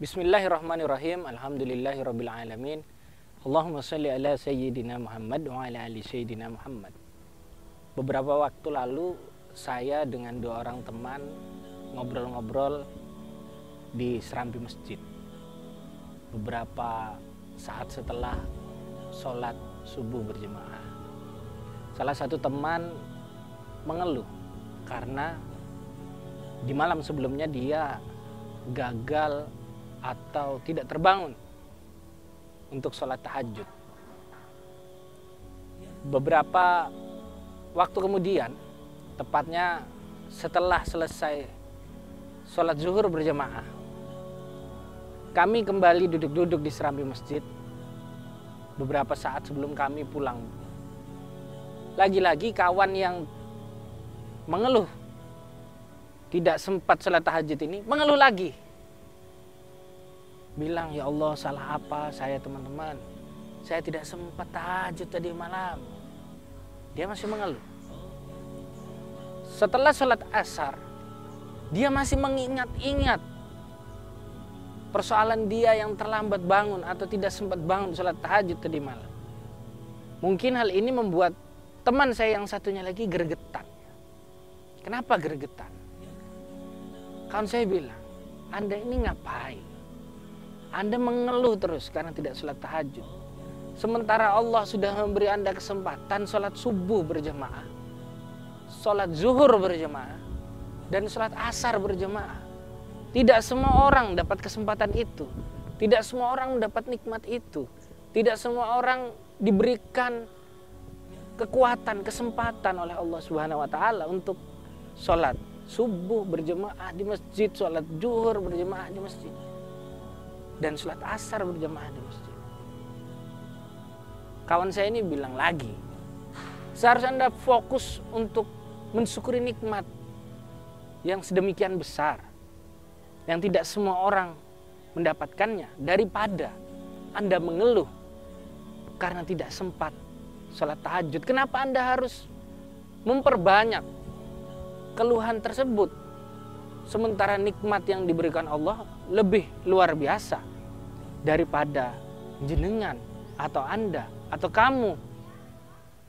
Bismillahirrahmanirrahim. Alhamdulillahirabbil alamin. Allahumma shalli ala sayyidina Muhammad wa ala ali sayyidina Muhammad. Beberapa waktu lalu saya dengan dua orang teman ngobrol-ngobrol di serambi masjid. Beberapa saat setelah sholat subuh berjamaah, salah satu teman mengeluh karena di malam sebelumnya dia gagal atau tidak terbangun untuk sholat tahajud. Beberapa waktu kemudian, tepatnya setelah selesai sholat zuhur berjamaah, kami kembali duduk-duduk di serambi masjid. Beberapa saat sebelum kami pulang, lagi-lagi kawan yang mengeluh tidak sempat sholat tahajud ini mengeluh lagi. Bilang, ya Allah, salah apa saya teman-teman? Saya tidak sempat tahajud tadi malam. Dia masih mengeluh. Setelah sholat asar, dia masih mengingat-ingat persoalan dia yang terlambat bangun atau tidak sempat bangun sholat tahajud tadi malam. Mungkin hal ini membuat teman saya yang satunya lagi gregetan. Kenapa gregetan? Kawan saya bilang, Anda ini ngapain? Anda mengeluh terus karena tidak sholat tahajud. Sementara Allah sudah memberi Anda kesempatan sholat subuh berjamaah, sholat zuhur berjamaah, dan sholat asar berjamaah. Tidak semua orang dapat kesempatan itu. Tidak semua orang mendapat nikmat itu. Tidak semua orang diberikan kekuatan, kesempatan oleh Allah Subhanahu wa Ta'ala untuk sholat subuh berjamaah di masjid, sholat zuhur berjamaah di masjid, dan sholat asar berjamaah di masjid. Kawan saya ini bilang lagi, seharusnya Anda fokus untuk mensyukuri nikmat yang sedemikian besar, yang tidak semua orang mendapatkannya, daripada Anda mengeluh karena tidak sempat sholat tahajud. Kenapa Anda harus memperbanyak keluhan tersebut, sementara nikmat yang diberikan Allah lebih luar biasa daripada jenengan atau Anda atau kamu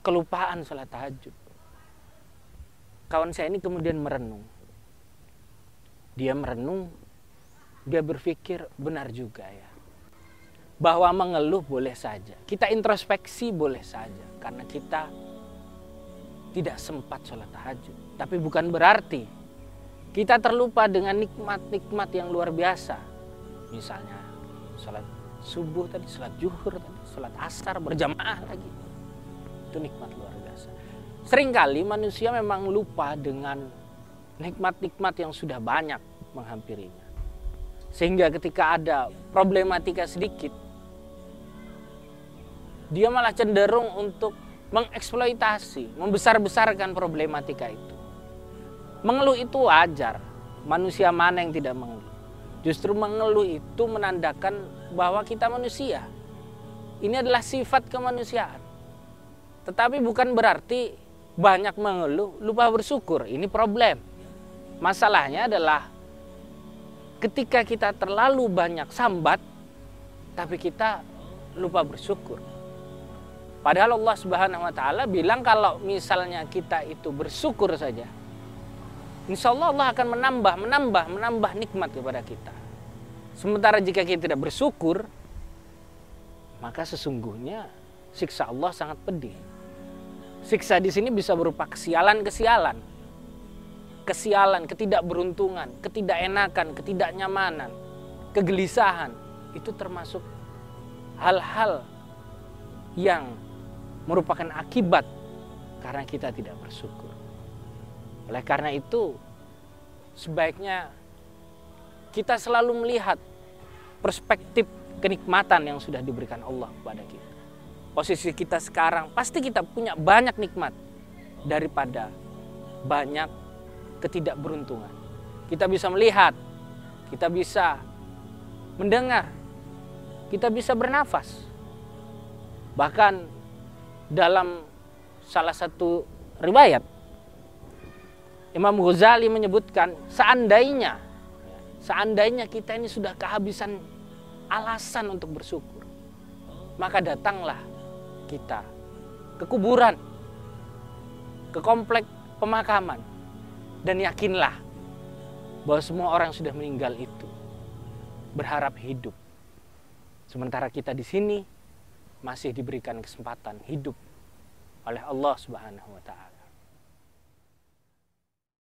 kelupaan sholat tahajud. Kawan saya ini kemudian merenung. Dia merenung, dia berpikir benar juga ya, bahwa mengeluh boleh saja, kita introspeksi boleh saja karena kita tidak sempat sholat tahajud. Tapi bukan berarti kita terlupa dengan nikmat-nikmat yang luar biasa. Misalnya sholat subuh tadi, sholat zuhur tadi, sholat asar berjamaah lagi. Itu nikmat luar biasa. Seringkali manusia memang lupa dengan nikmat-nikmat yang sudah banyak menghampirinya. Sehingga ketika ada problematika sedikit, dia malah cenderung untuk mengeksploitasi, membesar-besarkan problematika itu. Mengeluh itu wajar. Manusia mana yang tidak mengeluh? Justru mengeluh itu menandakan bahwa kita manusia. Ini adalah sifat kemanusiaan. Tetapi bukan berarti banyak mengeluh, lupa bersyukur. Ini problem. Masalahnya adalah ketika kita terlalu banyak sambat, tapi kita lupa bersyukur. Padahal Allah Subhanahu wa Ta'ala bilang kalau misalnya kita itu bersyukur saja, insya Allah Allah akan menambah nikmat kepada kita. Sementara jika kita tidak bersyukur, maka sesungguhnya siksa Allah sangat pedih. Siksa di sini bisa berupa kesialan, ketidakberuntungan, ketidakenakan, ketidaknyamanan, kegelisahan. Itu termasuk hal-hal yang merupakan akibat karena kita tidak bersyukur. Oleh karena itu, sebaiknya kita selalu melihat perspektif kenikmatan yang sudah diberikan Allah kepada kita. Posisi kita sekarang, pasti kita punya banyak nikmat daripada banyak ketidakberuntungan. Kita bisa melihat, kita bisa mendengar, kita bisa bernafas. Bahkan dalam salah satu riwayat, Imam Ghazali menyebutkan, seandainya kita ini sudah kehabisan alasan untuk bersyukur, maka datanglah kita ke kuburan, ke komplek pemakaman, dan yakinlah bahwa semua orang yang sudah meninggal itu berharap hidup. Sementara kita di sini masih diberikan kesempatan hidup oleh Allah Subhanahu wa Ta'ala.